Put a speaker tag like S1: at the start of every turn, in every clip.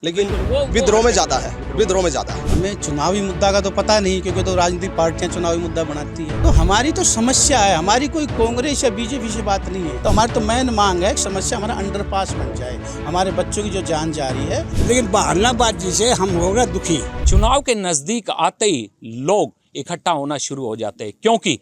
S1: लेकिन विद्रोह में ज़्यादा है, विद्रोह में ज़्यादा है।
S2: हमें चुनावी मुद्दा का तो पता नहीं, क्योंकि तो राजनीतिक पार्टियां चुनावी मुद्दा बनाती है। तो हमारी तो समस्या है, हमारी कोई कांग्रेस या बीजेपी से बात नहीं है। तो हमारी तो मेन मांग है, समस्या हमारा अंडरपास बन जाए, हमारे बच्चों की जो जान जा रही है।
S3: लेकिन बहानाबाजी से हम हो गए दुखी।
S4: चुनाव के नज़दीक आते ही लोग इकट्ठा होना शुरू हो जाते हैं, क्योंकि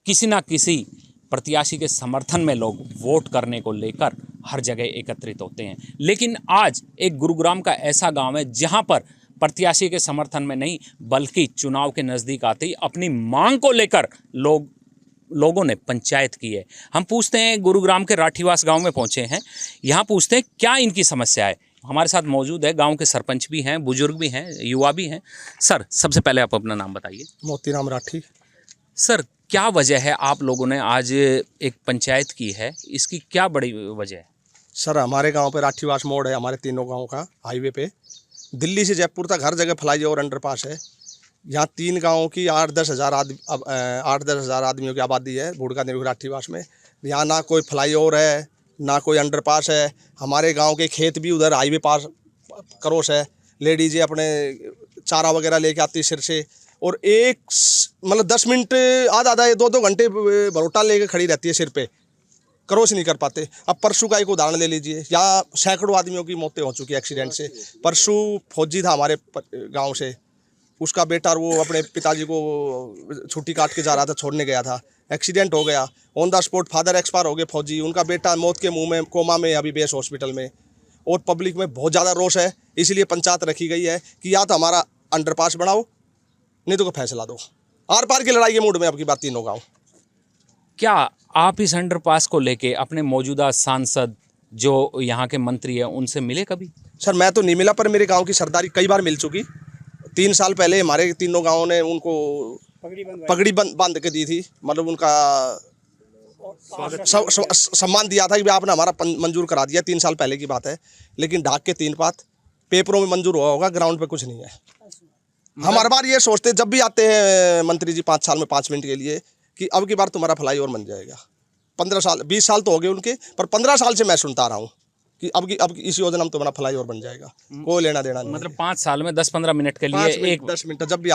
S4: किसी ना किसी प्रत्याशी के समर्थन में लोग वोट करने को लेकर हर जगह एकत्रित होते हैं। लेकिन आज एक गुरुग्राम का ऐसा गांव है जहां पर प्रत्याशी के समर्थन में नहीं, बल्कि चुनाव के नज़दीक आते ही अपनी मांग को लेकर लोगों ने पंचायत की है। हम पूछते हैं, गुरुग्राम के राठीवास गांव में पहुंचे हैं, यहाँ पूछते हैं क्या इनकी समस्या है। हमारे साथ मौजूद है गांव के सरपंच भी हैं, बुजुर्ग भी हैं, युवा भी हैं। सर, सबसे पहले आप अपना नाम बताइए।
S1: मोतीराम राठी।
S4: सर, क्या वजह है आप लोगों ने आज एक पंचायत की है, इसकी क्या बड़ी वजह है?
S1: सर, हमारे गांव पे राठीवास मोड़ है, हमारे तीनों गांव का हाईवे पे। दिल्ली से जयपुर तक हर जगह फ्लाईओवर अंडरपास है। यहाँ 3 गांवों की 8-10 हज़ार आदमियों की आबादी है भुड़का देवी राठीवास में। यहाँ ना कोई फ्लाईओवर है, ना कोई अंडरपास है। हमारे गांव के खेत भी उधर हाईवे पास क्रॉस है। लेडीजें अपने चारा वगैरह लेके आती सिर से, और मतलब 10 मिनट आधा 2-2 घंटे भरोटा लेके खड़ी रहती है सिर पे, क्रॉस नहीं कर पाते। अब परसों का एक उदाहरण ले लीजिए, यहाँ सैकड़ों आदमियों की मौतें हो चुकी है एक्सीडेंट से। परसों फौजी था हमारे गांव से, उसका बेटा वो अपने पिताजी को छुट्टी काट के जा रहा था, छोड़ने गया था, एक्सीडेंट हो गया। On the spot father expire हो गए फौजी, उनका बेटा मौत के मुंह में, कोमा में, अभी बेस हॉस्पिटल में। और पब्लिक में बहुत ज़्यादा रोष है, इसलिए पंचायत रखी गई है कि या तो हमारा अंडरपास बनाओ, नहीं तो कोई फैसला दो। आर पार की लड़ाई के मूड में अब की बात तीनों गाँव।
S4: क्या आप इस अंडरपास को लेके अपने मौजूदा सांसद जो यहाँ के मंत्री हैं उनसे मिले कभी?
S1: सर, मैं तो नहीं मिला, पर मेरे गांव की सरदारी कई बार मिल चुकी। 3 साल पहले हमारे तीनों गांवों ने उनको पगड़ी बांध के दी थी, मतलब उनका सम्मान दिया था कि आपने हमारा मंजूर करा दिया। 3 साल पहले की बात है, लेकिन ढाक के 3 पात पेपरों में मंजूर हुआ होगा, ग्राउंड पे कुछ नहीं है। हम हर बार ये सोचते जब भी आते हैं मंत्री जी 5 साल में 5 मिनट के लिए, कि अब की बार तुम्हारा फ्लाईओवर बन जाएगा। 15 साल 20 साल तो हो गए उनके, पर 15 साल से मैं सुनता रहा हूँ कि अब की इस योजना में तुम्हारा फ्लाईओवर बन जाएगा। कोई लेना देना नहीं।
S4: मतलब 5 साल में 10-15 मिनट के लिए
S1: 10 मिनट जब भी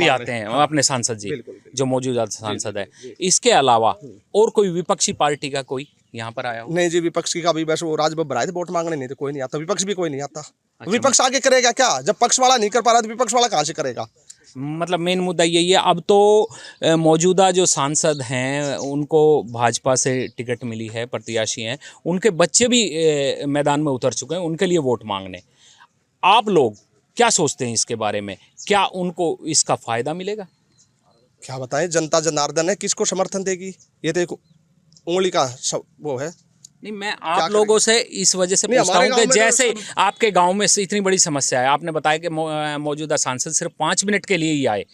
S1: आते
S4: हैं अपने सांसद जी, जो मौजूदा सांसद है। इसके अलावा और कोई विपक्षी पार्टी का कोई यहाँ पर आया हो?
S1: नहीं जी, विपक्ष की कभी बस वो राजबब्बर आए थे वोट मांगने, नहीं तो कोई नहीं आता। विपक्ष भी कोई नहीं आता। विपक्ष आगे करेगा क्या? जब पक्ष वाला नहीं कर पा रहा तो विपक्ष वाला कहाँ से करेगा?
S4: मतलब मेन मुद्दा यही है। अब तो मौजूदा जो सांसद हैं उनको भाजपा से टिकट मिली है, प्रत्याशी हैं, उनके बच्चे भी मैदान में उतर चुके हैं उनके लिए वोट मांगने। आप लोग क्या सोचते हैं इसके बारे में? क्या उनको इसका फ़ायदा मिलेगा?
S1: क्या बताएं, जनता जनार्दन है, किसको समर्थन देगी? ये तो एक उंगली का वो है।
S4: नहीं, मैं आप लोगों से इस वजह से पूछता हूँ कि जैसे आपके गांव में से इतनी बड़ी समस्या है, आपने बताया कि मौजूदा सांसद सिर्फ 5 मिनट के लिए ही आए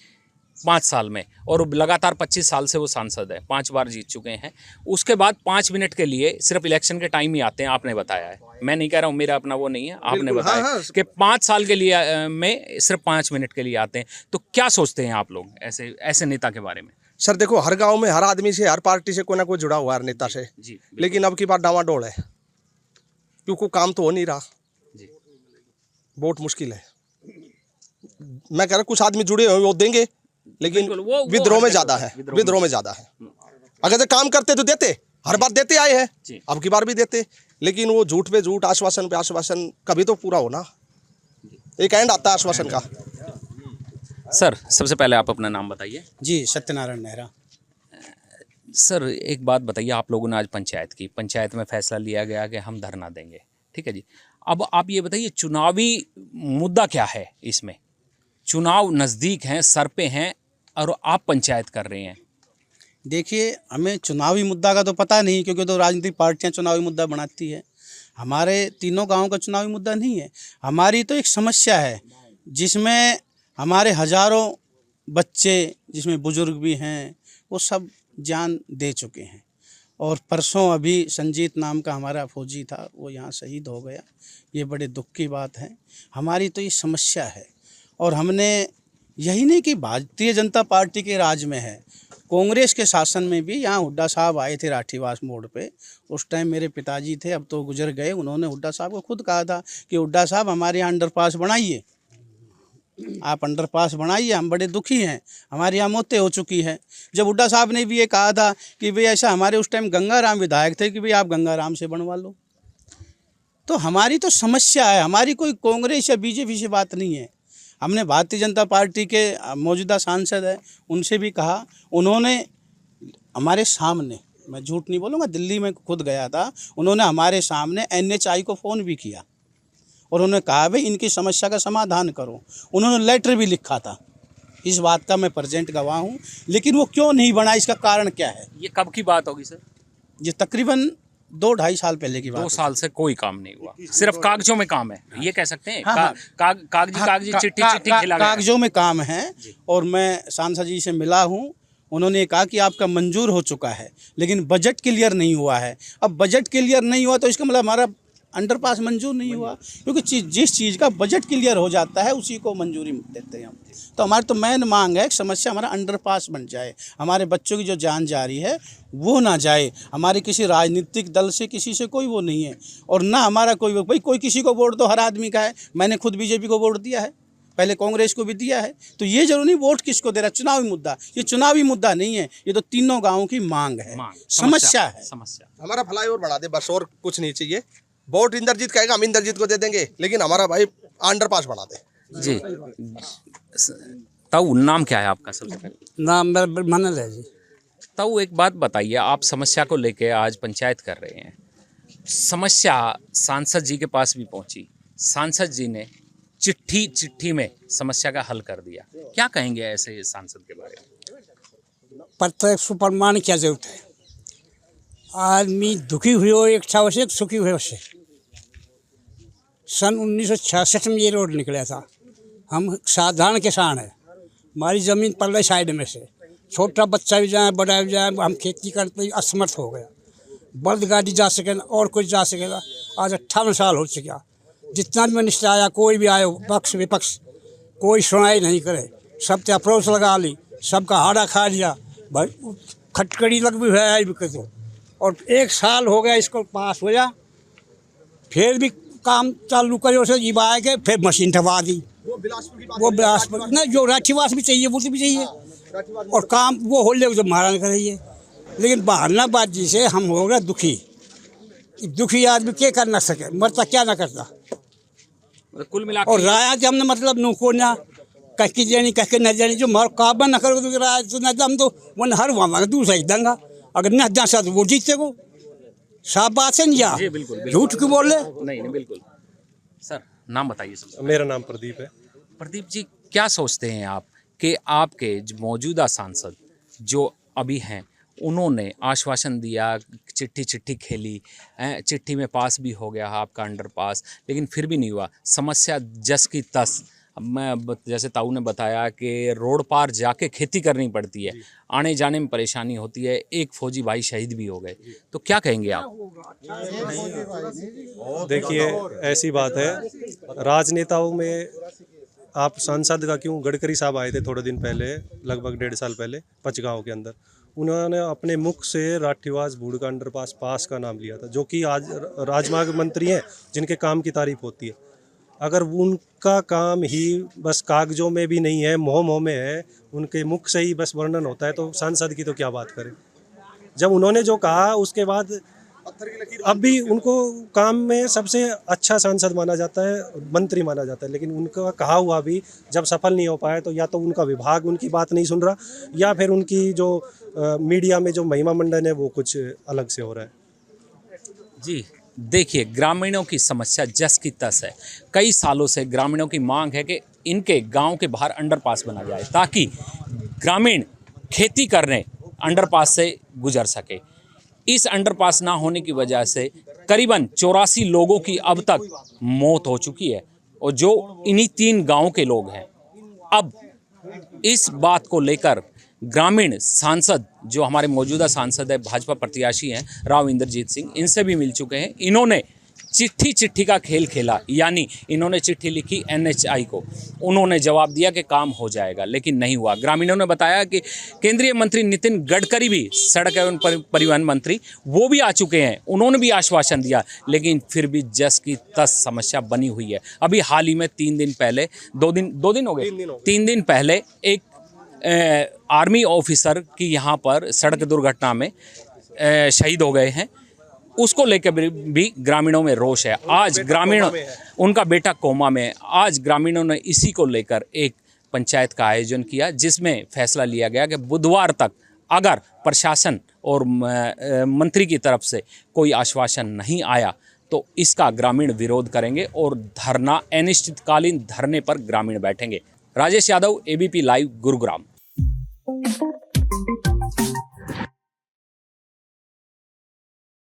S4: 5 साल में, और लगातार 25 साल से वो सांसद है, 5 बार जीत चुके हैं। उसके बाद 5 मिनट के लिए सिर्फ इलेक्शन के टाइम ही आते हैं, आपने बताया है। मैं नहीं कह रहा हूँ, मेरा अपना वो नहीं है, आपने बताया कि 5 साल के लिए में सिर्फ 5 मिनट के लिए आते हैं। तो क्या सोचते हैं आप लोग ऐसे नेता के बारे में?
S1: सर देखो, हर गांव में हर आदमी से, हर पार्टी से कोई ना कोई जुड़ा हुआ है, हर नेता से जी। लेकिन अब की बात डावाडोल है, क्योंकि काम तो हो नहीं रहा जी। बहुत मुश्किल है। मैं कह रहा कुछ आदमी जुड़े हुए वो देंगे, लेकिन विद्रोह में ज़्यादा है, विद्रोह में ज़्यादा है। अगर तो काम करते तो देते, हर बार देते आए हैं, अब की बार भी देते, लेकिन वो झूठ पे झूठ, आश्वासन पे आश्वासन, कभी तो पूरा हो ना। एक एंड आता है आश्वासन का।
S4: सर, सबसे पहले आप अपना नाम बताइए।
S2: जी, सत्यनारायण नेहरा।
S4: सर, एक बात बताइए, आप लोगों ने आज पंचायत की, पंचायत में फैसला लिया गया कि हम धरना देंगे, ठीक है जी। अब आप ये बताइए, चुनावी मुद्दा क्या है इसमें? चुनाव नज़दीक हैं, सर पे हैं, और आप पंचायत कर रहे हैं।
S2: देखिए, हमें चुनावी मुद्दा का तो पता नहीं, क्योंकि तो राजनीतिक पार्टियां चुनावी मुद्दा बनाती है। हमारे तीनों गाँव का चुनावी मुद्दा नहीं है। हमारी तो एक समस्या है जिसमें हमारे हज़ारों बच्चे, जिसमें बुजुर्ग भी हैं, वो सब जान दे चुके हैं। और परसों अभी संजीत नाम का हमारा फौजी था, वो यहाँ शहीद हो गया। ये बड़े दुख की बात है। हमारी तो ये समस्या है, और हमने यही नहीं कि भारतीय जनता पार्टी के राज में है, कांग्रेस के शासन में भी यहाँ हुड्डा साहब आए थे राठीवास मोड़ पे। उस टाइम मेरे पिताजी थे, अब तो गुजर गए। उन्होंने हुड्डा साहब को खुद कहा था कि हुड्डा साहब हमारे यहाँ अंडरपास बनाइए, आप अंडरपास बनाइए, हम बड़े दुखी हैं, हमारे यहाँ मौतें हो चुकी हैं। जब हुड्डा साहब ने भी ये कहा था कि भाई ऐसा, हमारे उस टाइम गंगाराम विधायक थे कि भाई आप गंगाराम से बनवा लो। तो हमारी तो समस्या है, हमारी कोई कांग्रेस या बीजेपी से बात नहीं है। हमने भारतीय जनता पार्टी के मौजूदा सांसद है, उनसे भी कहा, उन्होंने हमारे सामने, मैं झूठ नहीं बोलूँगा, दिल्ली में खुद गया था, उन्होंने हमारे सामने NHI को फ़ोन भी किया और उन्होंने कहा भाई इनकी समस्या का समाधान करो। उन्होंने लेटर भी लिखा था, इस बात का मैं प्रेजेंट गवाह हूँ। लेकिन वो क्यों नहीं बना, इसका कारण क्या है?
S4: ये कब की बात होगी सर?
S2: ये तकरीबन 2-2.5 साल पहले की बात
S4: 2 साल से कोई काम नहीं हुआ, सिर्फ कागजों में काम है, ये कह सकते हैं? कागजी चिट्ठी खिला गया।
S2: कागजों में काम है। और मैं सांसद जी से मिला हूँ, उन्होंने कहा कि आपका मंजूर हो चुका है, लेकिन बजट क्लियर नहीं हुआ है। अब बजट क्लियर नहीं हुआ तो इसका मतलब हमारा अंडरपास मंजूर नहीं हुआ, क्योंकि जिस चीज़ का बजट क्लियर हो जाता है उसी को मंजूरी देते हैं हम। तो हमारी तो मेन मांग है, समस्या हमारा अंडरपास बन जाए, हमारे बच्चों की जो जान जा रही है वो ना जाए। हमारे किसी राजनीतिक दल से किसी से कोई वो नहीं है, और ना हमारा कोई किसी को वोट तो हर आदमी का है। मैंने खुद बीजेपी को वोट दिया है, पहले कांग्रेस को भी दिया है। तो ये जरूरी नहीं वोट किसको दे रहा, चुनावी मुद्दा, ये चुनावी मुद्दा नहीं है, ये तो तीनों गाँवों की मांग है, समस्या है।
S1: हमारा फ्लाईओवर बना दे बस, और कुछ नहीं चाहिए। वोट इंद्रजीत कहेगा, हम इंद्रजीत को दे देंगे, लेकिन हमारा भाई अंडरपास बना दे।
S4: जी ताऊ, नाम क्या है आपका? सबसे पहले
S3: नाम मेरा मनल है जी।
S4: ताऊ, एक बात बताइए, आप समस्या को लेके आज पंचायत कर रहे हैं, समस्या सांसद जी के पास भी पहुंची, सांसद जी ने चिट्ठी में समस्या का हल कर दिया, क्या कहेंगे ऐसे सांसद के बारे में?
S3: प्रत्यक्ष प्रमाण क्या जरूरत है? आदमी दुखी हुए हो एक था वैसे, सुखी हुए वैसे। सन 1966 में ये रोड निकला था। हम साधारण किसान हैं, हमारी ज़मीन पल्ले साइड में से, छोटा बच्चा भी जाए बड़ा भी जाए, हम खेती करते ही असमर्थ हो गया। बलदगाड़ी जा सके ना और कुछ जा सकेगा। आज 58 साल हो चुका, जितना भी मिनिस्टर आया, कोई भी आया, पक्ष विपक्ष, कोई सुनाई नहीं करे। सब ते अप्रोच लगा ली, सबका हाड़ा खा लिया, भाई खटकड़ी लग भी है भी कहते। और 1 साल हो गया इसको पास हो जा, फिर भी काम चालू करो से जीवा आए के फिर मशीन ठवा दी। वो बिलासपुर ना, जो राठीवास भी चाहिए वो भी चाहिए, और काम वो हो ले जो महाराज करिए। लेकिन बहानाबाजी से हम हो गए दुखी। दुखी आदमी क्या कर ना सके, मरता क्या ना करता।
S4: कुल मिला
S3: और राय हमने मतलब नुको ना कह के जानी कह के न जानी, जो मार काबा न करो तो राय तो न हम तो वन हर वहाँ दूसरा ही दंगा, अगर न जा सकते वो जीतते को। साफ बात है या झूठ क्यों बोल रहे?
S4: नहीं, बिल्कुल। सर, नाम बताइए सबसे।
S5: मेरा नाम प्रदीप है।
S4: प्रदीप जी, क्या सोचते हैं आप कि आपके जो मौजूदा सांसद जो अभी हैं, उन्होंने आश्वासन दिया, चिट्ठी खेली, चिट्ठी में पास भी हो गया आपका अंडरपास, लेकिन फिर भी नहीं हुआ, समस्या जस की तस। मैं जैसे ताऊ ने बताया कि रोड पार जाके खेती करनी पड़ती है, आने जाने में परेशानी होती है, एक फौजी भाई शहीद भी हो गए, तो क्या कहेंगे आप?
S5: देखिए, ऐसी बात है, राजनेताओं में आप सांसद का क्यों, गडकरी साहब आए थे थोड़े दिन पहले, लगभग 1.5 साल पहले पचगांव के अंदर, उन्होंने अपने मुख से राठीवास बूढ़ का अंडरपास पास का नाम लिया था, जो कि आज राजमार्ग मंत्री हैं, जिनके काम की तारीफ होती है। अगर उनका काम ही बस कागजों में भी नहीं है, मोह में है, उनके मुख से ही बस वर्णन होता है, तो सांसद की तो क्या बात करें। जब उन्होंने जो कहा उसके बाद अब भी उनको काम में सबसे अच्छा सांसद माना जाता है, मंत्री माना जाता है, लेकिन उनका कहा हुआ भी जब सफल नहीं हो पाया तो या तो उनका विभाग उनकी बात नहीं सुन रहा, या फिर उनकी जो मीडिया में जो महिमा मंडन है वो कुछ अलग से हो रहा है।
S4: जी देखिए, ग्रामीणों की समस्या जस की तस है। कई सालों से ग्रामीणों की मांग है कि इनके गांव के बाहर अंडरपास बना जाए, ताकि ग्रामीण खेती करने अंडरपास से गुजर सके। इस अंडरपास ना होने की वजह से करीबन 84 लोगों की अब तक मौत हो चुकी है, और जो इन्हीं 3 गांवों के लोग हैं। अब इस बात को लेकर ग्रामीण सांसद, जो हमारे मौजूदा सांसद है, भाजपा प्रत्याशी हैं राव इंद्रजीत सिंह, इनसे भी मिल चुके हैं। इन्होंने चिट्ठी चिट्ठी का खेल खेला, यानी इन्होंने चिट्ठी लिखी NHI को, उन्होंने जवाब दिया कि काम हो जाएगा, लेकिन नहीं हुआ। ग्रामीणों ने बताया कि केंद्रीय मंत्री नितिन गडकरी भी, सड़क एवं परिवहन मंत्री, वो भी आ चुके हैं, उन्होंने भी आश्वासन दिया, लेकिन फिर भी जस की तस समस्या बनी हुई है। अभी हाल ही में 3 दिन पहले, 2 दिन हो गए, 3 दिन पहले एक आर्मी ऑफिसर की यहाँ पर सड़क दुर्घटना में शहीद हो गए हैं, उसको लेकर भी ग्रामीणों में रोष है। आज ग्रामीणों, उनका बेटा कोमा में, आज ग्रामीणों ने इसी को लेकर एक पंचायत का आयोजन किया, जिसमें फैसला लिया गया कि बुधवार तक अगर प्रशासन और मंत्री की तरफ से कोई आश्वासन नहीं आया तो इसका ग्रामीण विरोध करेंगे और धरना, अनिश्चितकालीन धरने पर ग्रामीण बैठेंगे। Rajesh Yadav, ABP live, Gurugram.